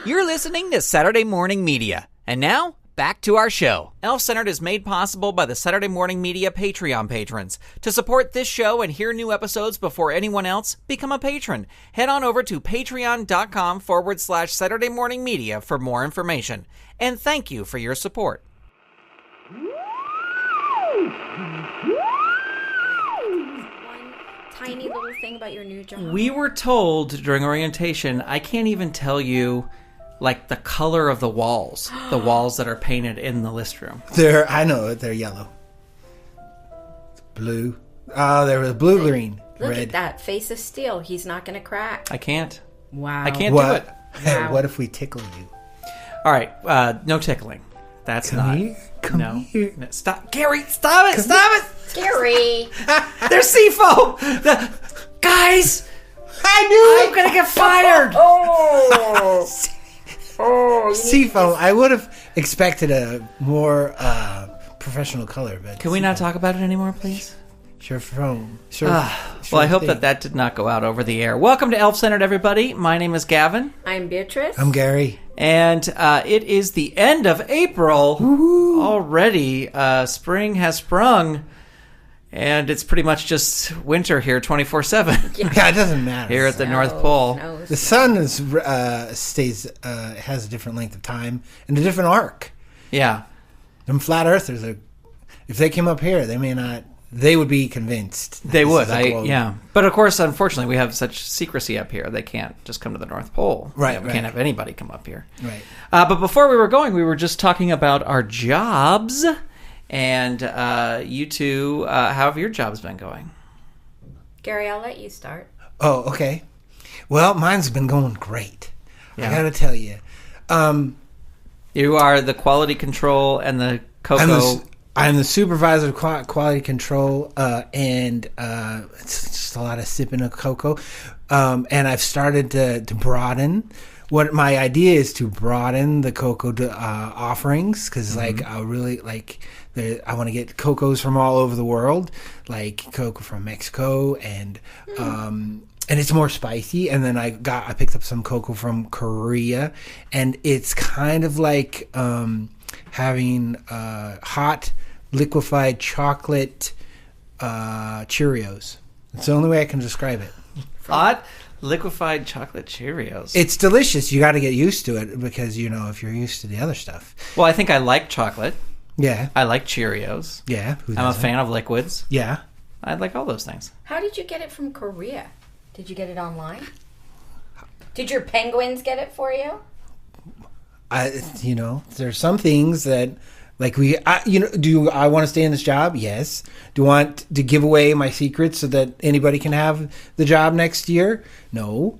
You're listening to Saturday Morning Media. And now, back to our show. Elf-Centered is made possible by the Saturday Morning Media Patreon patrons. To support this show and hear new episodes before anyone else, become a patron. Head on over to patreon.com/Saturday Morning Media for more information. And thank you for your support. Tiny little thing about your new job. We were told during orientation, I can't even tell you, like, the color of the walls that are painted in the list room. I know, they're yellow. Blue. Oh, there was blue, green, Look red. at that face of steel. He's not going to crack. I can't. Wow. I can't do it. Wow. What if we tickle you? All right, no tickling. That's Come here. Come here. No, stop. Gary, stop it. Stop it. Scary. There's seafoam. Guys, I knew I'm going to get fired. Seafoam. I would have expected a more professional color, but Can we not talk about it anymore, please? Sure. Well, I hope that did not go out over the air. Welcome to Elf-Centered, everybody. My name is Gavin. I'm Beatrice. I'm Gary. And it is the end of April. Woo-hoo. Already. Spring has sprung. And it's pretty much just winter here 24/7 Yeah, it doesn't matter. here at the North Pole. The sun is has a different length of time and a different arc. Yeah. Them flat earthers if they came up here, they would be convinced. They would. Yeah. But of course, unfortunately, we have such secrecy up here. They can't just come to the North Pole. Right. We can't have anybody come up here. Right. But before we were just talking about our jobs. And you two, how have your jobs been going? Gary, I'll let you start. Oh, okay. Well, mine's been going great. Yeah. I got to tell you. You are the quality control and the cocoa. I'm the supervisor of quality control, and it's just a lot of sipping of cocoa. And I've started to broaden. What my idea is to broaden the cocoa offerings, because I really I want to get cocos from all over the world, like cocoa from Mexico, and it's more spicy. And then I picked up some cocoa from Korea, and it's kind of like having hot liquefied chocolate Cheerios. It's the only way I can describe it. Hot liquefied chocolate Cheerios. It's delicious. You got to get used to it because, if you're used to the other stuff. Well, I think I like chocolate. Yeah. I like Cheerios. Yeah. I'm a fan of liquids. Yeah. I like all those things. How did you get it from Korea? Did you get it online? Did your penguins get it for you? There's some things that, do I want to stay in this job? Yes. Do I want to give away my secrets so that anybody can have the job next year? No.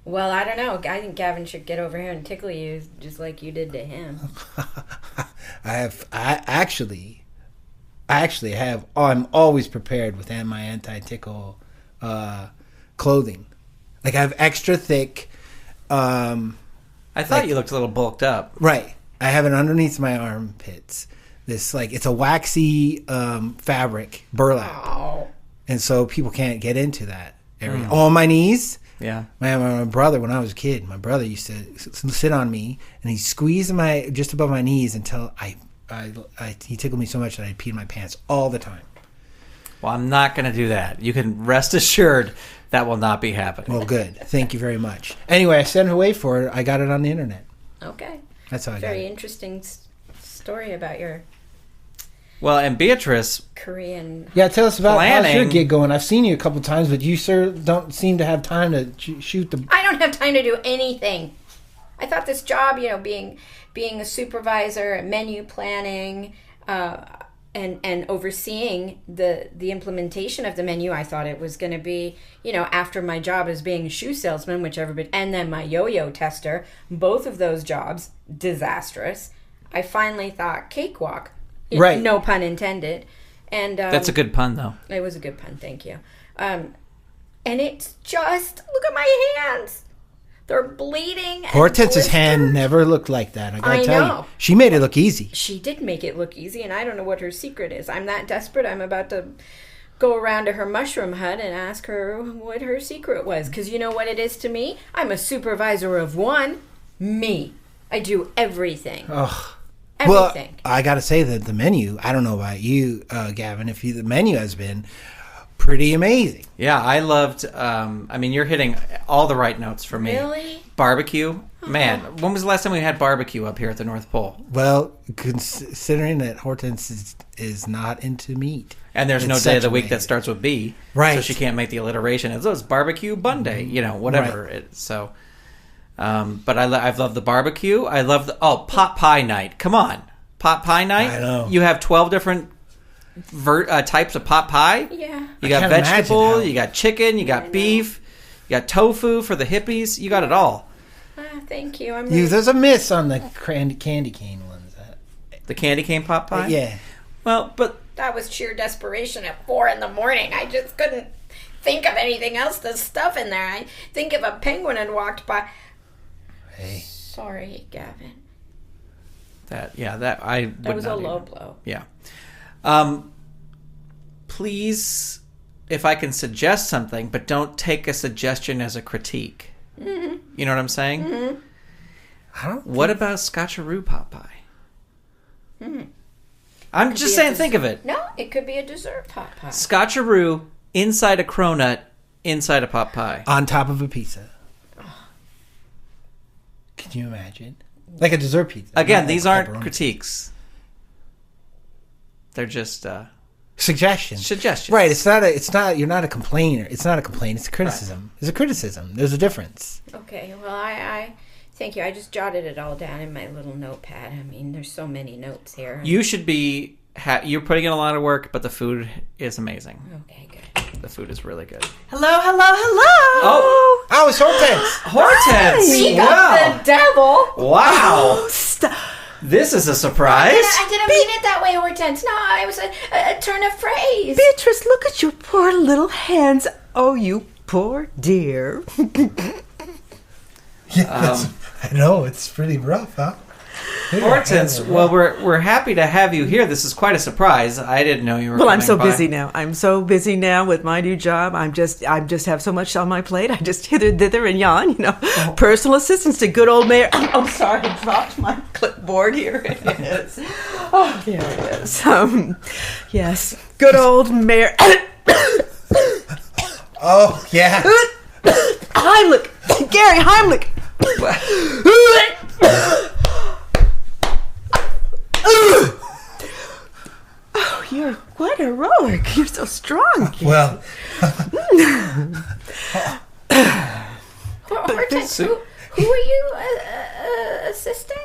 Well, I don't know. I think Gavin should get over here and tickle you just like you did to him. I actually have. I'm always prepared with my anti-tickle clothing. Like I have extra thick. I thought you looked a little bulked up. Right. I have it underneath my armpits. It's a waxy fabric burlap. Oh. And so people can't get into that area. On my knees. Yeah. My brother, when I was a kid, my brother used to sit on me and he squeezed just above my knees until he tickled me so much that I peed my pants all the time. Well, I'm not going to do that. You can rest assured that will not be happening. Well, good. Thank you very much. Anyway, I sent away for it. I got it on the internet. Okay. That's how I got it. Very interesting story about your Well, and Beatrice, Korean. Yeah, tell us about how's your planning. gig going. I've seen you a couple times, but you, sir, don't seem to have time to shoot the... I don't have time to do anything. I thought this job, being a supervisor and menu planning and overseeing the implementation of the menu, I thought it was going to be, after my job as being a shoe salesman, which everybody, and then my yo-yo tester, both of those jobs, disastrous. I finally thought cakewalk. Right. No pun intended. And that's a good pun, though. It was a good pun, thank you. And it's just, look at my hands. They're bleeding. Hortense's hand never looked like that. I gotta tell know. you, she made it look easy. She did make it look easy, and I don't know what her secret is. I'm that desperate. I'm about to go around to her mushroom hut and ask her what her secret was. Because you know what it is to me? I'm a supervisor of one. Me. I do everything. Ugh. Everything. Well, I got to say that the menu, I don't know about you, Gavin, the menu has been pretty amazing. Yeah, I loved, you're hitting all the right notes for me. Really? Barbecue. Man, when was the last time we had barbecue up here at the North Pole? Well, considering that Hortense is not into meat. And there's no day of the week that starts with B. Right. So she can't make the alliteration. It's barbecue Bunday, whatever. Right. But I've loved the barbecue. I love pot pie night. Come on. Pot pie night? I know. You have 12 different types of pot pie. Yeah. You got vegetable, you got chicken, you got beef, you got tofu for the hippies. You got it all. Thank you. There's a miss on the candy cane ones. The candy cane pot pie? Yeah. Well, but... That was sheer desperation at 4 a.m. I just couldn't think of anything else to stuff in there. I think if a penguin had walked by... Hey. Sorry, Gavin. That was a low blow. Yeah. Please, if I can suggest something, but don't take a suggestion as a critique. Mm-hmm. You know what I'm saying? Mm-hmm. What about scotcheroo pot pie? Mm-hmm. I'm just saying, think of it. No, it could be a dessert pot pie. Scotcheroo inside a cronut, inside a pot pie. On top of a pizza. Can you imagine? Like a dessert pizza. Again, these aren't critiques. They're just suggestions. Right. You're not a complainer. It's not a complaint. It's a criticism. Right. It's a criticism. There's a difference. Okay. Well, I thank you. I just jotted it all down in my little notepad. There's so many notes here. You should be... you're putting in a lot of work, but the food is amazing. Okay, good. The food is really good. Hello. Oh, it's Hortense. Hortense. Speak up, the devil. Wow. Oh, stop. This is a surprise. I didn't mean it that way, Hortense. No, it was a turn of phrase. Beatrice, look at your poor little hands. Oh, you poor dear. Yeah, I know. It's pretty rough, huh? Hortense, well, we're happy to have you here. This is quite a surprise. I didn't know you were. Well, I'm so busy now. I'm so busy now with my new job. I just have so much on my plate. I just Dither Yon, personal assistants to good old Mayor. I'm sorry, I dropped my clipboard. Here it is. Oh, there it is. Yes, good old Mayor. Oh yeah. Heimlich, Gary Heimlich. Oh, you're quite heroic. You're so strong. Well. Hortense, who are you assisting?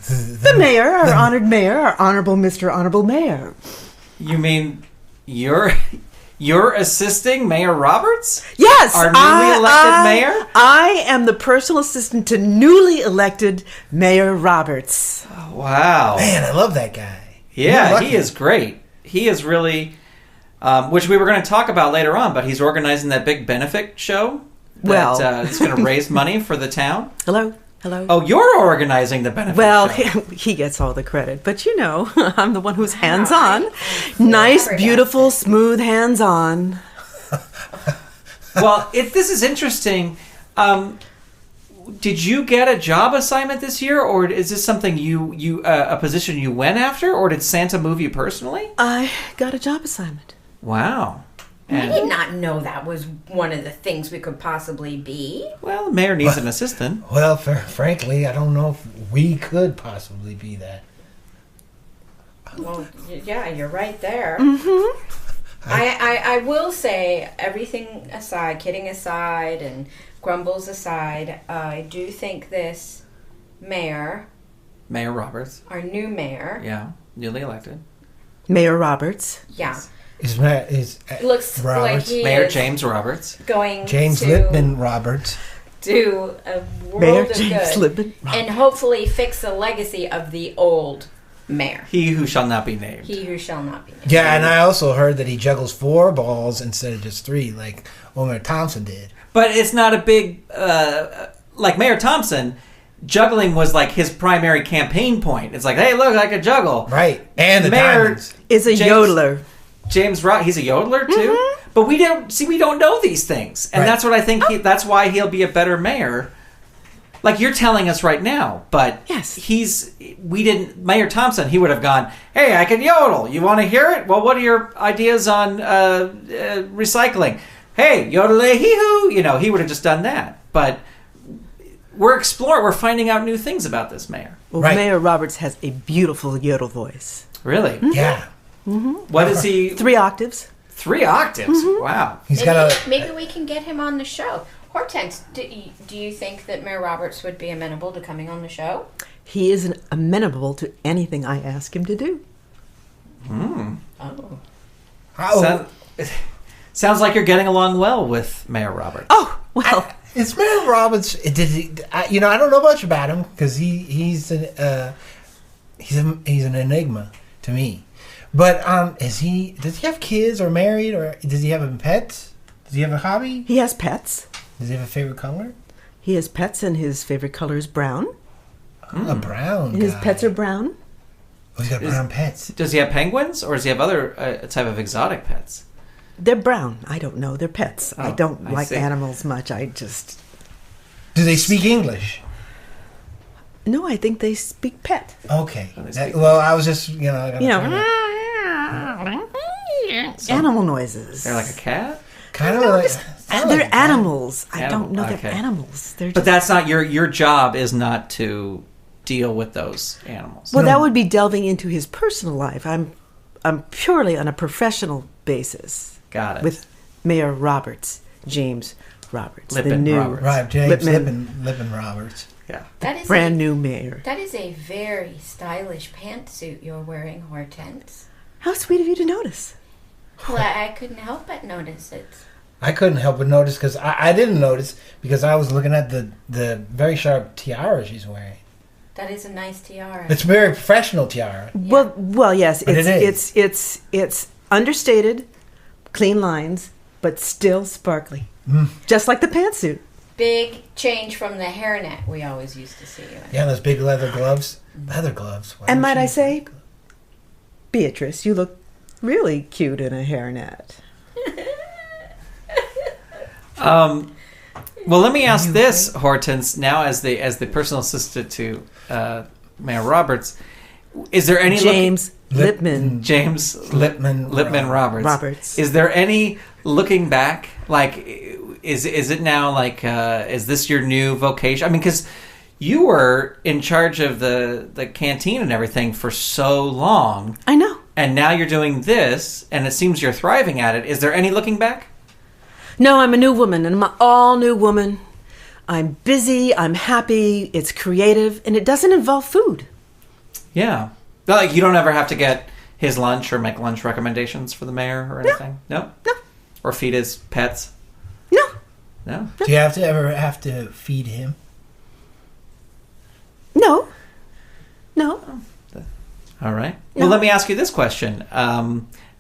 The mayor, our honored mayor, our honorable Mr. Honorable Mayor. You mean you're assisting Mayor Roberts? Yes, our newly elected mayor. I am the personal assistant to newly elected Mayor Roberts. Oh, wow, man, I love that guy. Yeah, he is great. He is really, which we were going to talk about later on, but he's organizing that big benefit show. It's going to raise money for the town. Hello. Oh, you're organizing the benefit show. He gets all the credit, but I'm the one who's hands-on. Nice, beautiful, smooth hands-on. Well, this is interesting. Did you get a job assignment this year, or is this something you a position you went after, or did Santa move you personally? I got a job assignment. Wow. I did not know that was one of the things we could possibly be. Well, the mayor needs an assistant. Well, frankly, I don't know if we could possibly be that. Well, yeah, you're right there. Mm-hmm. I will say, everything aside, kidding aside, and grumbles aside, I do think this mayor, Mayor Roberts, our new mayor, newly elected, Mayor Roberts, looks like he Mayor is James Roberts, going James to Lippman Roberts, do a world Mayor of James good, Lippman and hopefully fix the legacy of the old mayor. He who shall not be named. He who shall not be named. Yeah, and I also heard that he juggles 4 balls instead of just 3, like Omer Thompson did. But it's not a big, like Mayor Thompson, juggling was like his primary campaign point. It's like, hey, look, I can juggle. Right. And the mayor diamonds. is a yodeler. James Rock, he's a yodeler too? Mm-hmm. But we don't know these things. And that's what I think, that's why he'll be a better mayor. like you're telling us right now, but Yes. Mayor Thompson, he would have gone, hey, I can yodel. You want to hear it? Well, what are your ideas on recycling? Hey, yodel-hee-hoo. He would have just done that. But we're finding out new things about this mayor. Well, Right. Mayor Roberts has a beautiful yodel voice. Really? Yeah. What is he? 3 octaves. 3 octaves. Wow. Maybe we can get him on the show. Hortense, do you think that Mayor Roberts would be amenable to coming on the show? He is amenable to anything I ask him to do. Sounds like you're getting along well with Mayor Roberts. Oh, well. It's Mayor Roberts. I don't know much about him because he's an enigma to me. But does he have kids or married, or does he have pets? Does he have a hobby? He has pets. Does he have a favorite color? He has pets, and his favorite color is brown. A brown And his guy. pets are brown. Oh, he's got brown pets. Does he have penguins, or does he have other type of exotic pets? They're brown. I don't know. They're pets. I don't I like see. animals much. I just... Do they speak English? No, I think they speak pet. Okay. they speak I was just, Animal noises. They're like a cat? kind of like... They're animals. I Animal, don't know. okay. They're animals. They're But just... that's not your job is not to deal with those animals. Well, that would be delving into his personal life. I'm purely on a professional basis. Got it. With Mayor Roberts, James Roberts, the Lippin new Roberts. Right, James Lippman. Lippin Roberts. Yeah. That is brand new mayor. That is a very stylish pantsuit you're wearing, Hortense. How sweet of you to notice. Well, I couldn't help but notice it. I couldn't help but notice because I didn't notice because I was looking at the very sharp tiara she's wearing. That is a nice tiara. It's a very professional tiara. Well, yes. But It's understated, clean lines, but still sparkly, just like the pantsuit. Big change from the hairnet we always used to see you in. Yeah, those big leather gloves. Leather gloves. Why And would might she- I say, Beatrice, you look really cute in a hairnet. Well, let me ask this, Hortense. Now, as the personal assistant to Mayor Roberts, is there any James Lippman. James Lippman Roberts? Is there any looking back? Like, is it now like is this your new vocation? I mean, because you were in charge of the canteen and everything for so long. I know. And now you're doing this, and it seems you're thriving at it. Is there any looking back? No, I'm a new woman, and I'm an all-new woman. I'm busy, I'm happy, it's creative, and it doesn't involve food. Yeah. Like, you don't ever have to get his lunch or make lunch recommendations for the mayor or anything? No? No. Or feed his pets? No. No? Do you ever have to feed him? No. All right. Well, let me ask you this question.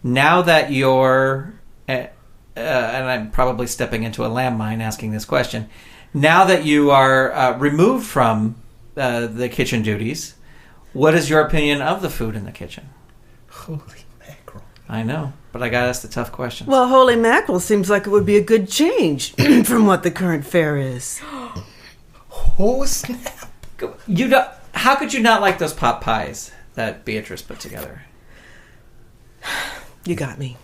Now that you're... and I'm probably stepping into a landmine asking this question. Now that you are removed from the kitchen duties, what is your opinion of the food in the kitchen? Holy mackerel. I know, but I got to ask the tough questions. Well, holy mackerel seems like it would be a good change from what the current fare is. Oh, snap. How could you not like those pot pies that Beatrice put together? You got me.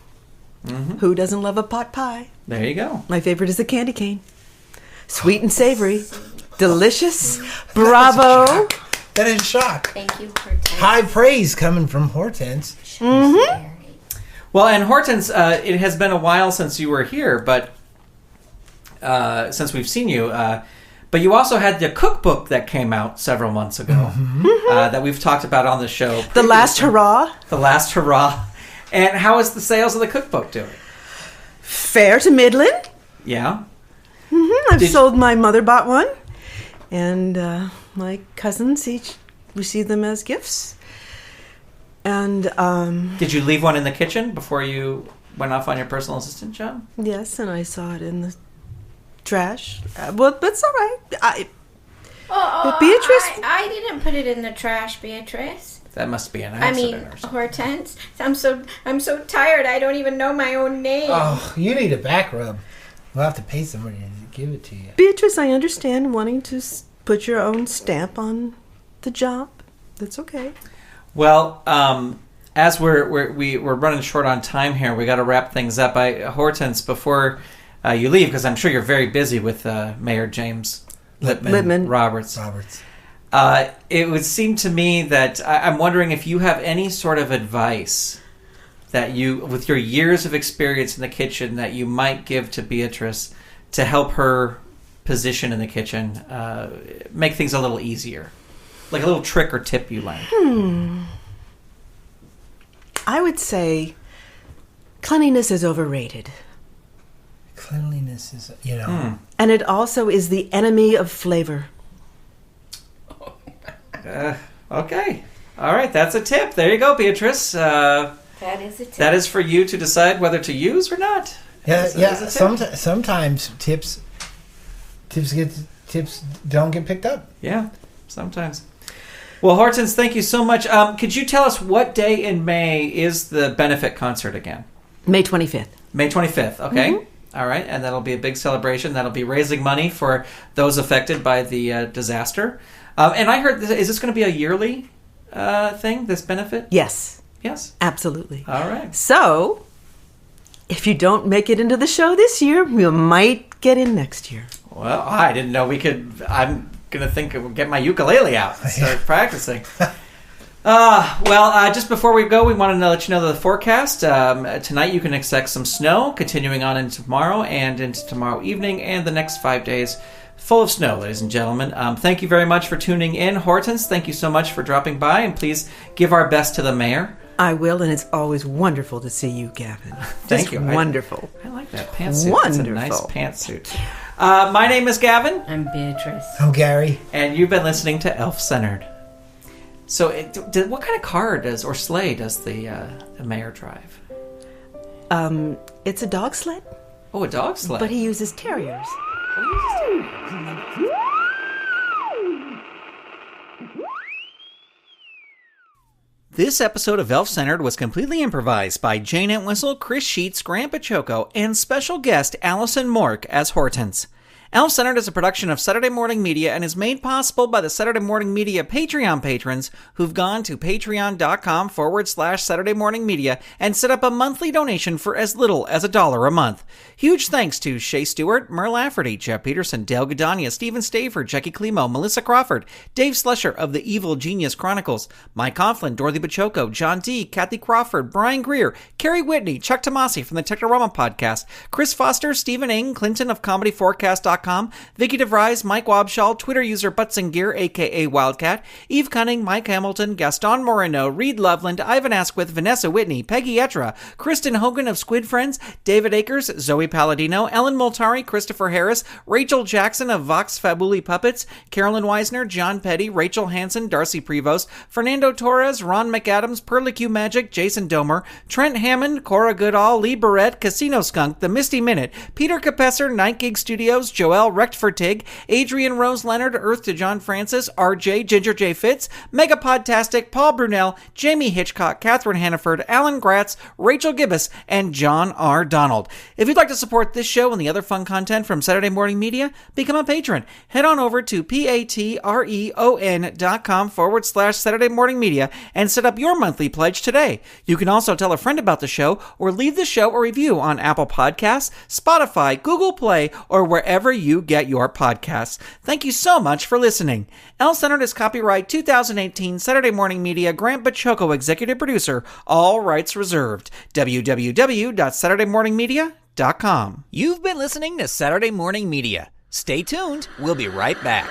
Mm-hmm. Who doesn't love a pot pie? There you go. My favorite is a candy cane. Sweet and savory. Delicious. Bravo. That is a shock. Thank you, Hortense. High praise coming from Hortense. Mm-hmm. Well, and Hortense, it has been a while since you were here, but since we've seen you. But you also had the cookbook that came out several months ago that we've talked about on the show. The Last Hurrah. The Last Hurrah. And how is the sales of the cookbook doing? Fair to middling. Yeah. Mm-hmm. I've sold. My mother bought one, and my cousins each received them as gifts. And did you leave one in the kitchen before you went off on your personal assistant job? Yes, and I saw it in the trash. Well, that's all right. Beatrice, I didn't put it in the trash, Beatrice. That must be an accident or something. Hortense, I'm so tired. I don't even know my own name. Oh, you need a back rub. We'll have to pay somebody to give it to you. Beatrice, I understand wanting to put your own stamp on the job. That's okay. Well, as we're running short on time here, we got to wrap things up. Hortense, before you leave, because I'm sure you're very busy with Mayor James Lippman Roberts. It would seem to me that I'm wondering if you have any sort of advice that you, with your years of experience in the kitchen, that you might give to Beatrice to help her position in the kitchen, make things a little easier. Like a little trick or tip you learned. I would say cleanliness is overrated. Cleanliness is, And it also is the enemy of flavor. Okay. All right, that's a tip. There you go, Beatrice. That is a tip. That is for you to decide whether to use or not. Sometimes tips don't get picked up. Yeah, sometimes. Well, Hortense, thank you so much. Could you tell us what day in May is the benefit concert again? May 25th. May 25th, okay. Mm-hmm. All right, and that'll be a big celebration. That'll be raising money for those affected by the disaster. And I heard, is this going to be a yearly thing, this benefit? Yes. Yes? Absolutely. All right. So, if you don't make it into the show this year, you might get in next year. Well, I didn't know we could. I'm going to get my ukulele out and start practicing. Just before we go, we wanted to let you know the forecast. Tonight you can expect some snow, continuing on into tomorrow and into tomorrow evening, and the next 5 days full of snow, ladies and gentlemen. Thank you very much for tuning in. Hortense, thank you so much for dropping by, and please give our best to the mayor. I will, and it's always wonderful to see you, Gavin. Thank you. Wonderful. I like that pantsuit. Wonderful. It's a nice pantsuit. My name is Gavin. I'm Beatrice. I'm Gary. And you've been listening to Elf Centered. So, what kind of car or sleigh does the mayor drive? It's a dog sled. Oh, a dog sled. But he uses terriers. This episode of Elf Centered was completely improvised by Jayne Entwistle, Chris Sheets, Grant Baciocco, and special guest Alison Mork as Hortense. Elf Centered is a production of Saturday Morning Media and is made possible by the Saturday Morning Media Patreon patrons who've gone to patreon.com/Saturday Morning Media and set up a monthly donation for as little as $1 a month. Huge thanks to Shay Stewart, Merle Lafferty, Jeff Peterson, Dale Gadania, Stephen Staver, Jackie Klimo, Melissa Crawford, Dave Slusher of the Evil Genius Chronicles, Mike Coughlin, Dorothy Baciocco, John D., Kathy Crawford, Brian Greer, Carrie Whitney, Chuck Tomasi from the Technorama Podcast, Chris Foster, Stephen Ng, Clinton of ComedyForecast.com, Vicky DeVries, Mike Wobschall, Twitter user Butts and Gear, aka Wildcat, Eve Cunning, Mike Hamilton, Gaston Moreno, Reed Loveland, Ivan Asquith, Vanessa Whitney, Peggy Etra, Kristen Hogan of Squid Friends, David Akers, Zoe Palladino, Ellen Multari, Christopher Harris, Rachel Jackson of Vox Fabuli Puppets, Carolyn Weisner, John Petty, Rachel Hansen, Darcy Prevost, Fernando Torres, Ron McAdams, Perlicue Magic, Jason Domer, Trent Hammond, Cora Goodall, Lee Barrett, Casino Skunk, The Misty Minute, Peter Capesser, Night Gig Studios, Joel Rechtfertig, Adrian Rose Leonard, Earth to John Francis, RJ, Ginger J. Fitz, Megapodtastic, Paul Brunel, Jamie Hitchcock, Catherine Hannaford, Alan Gratz, Rachel Gibbous, and John R. Donald. If you'd like to support this show and the other fun content from Saturday Morning Media, become a patron. Head on over to patreon.com/Saturday Morning Media and set up your monthly pledge today. You can also tell a friend about the show or leave the show a review on Apple Podcasts, Spotify, Google Play, or wherever you get your podcasts. Thank you so much for listening. Elf Centered is copyright 2018 Saturday Morning Media, Grant Baciocco, executive producer, all rights reserved. www.saturdaymorningmedia.com. You've been listening to Saturday Morning Media. Stay tuned. We'll be right back.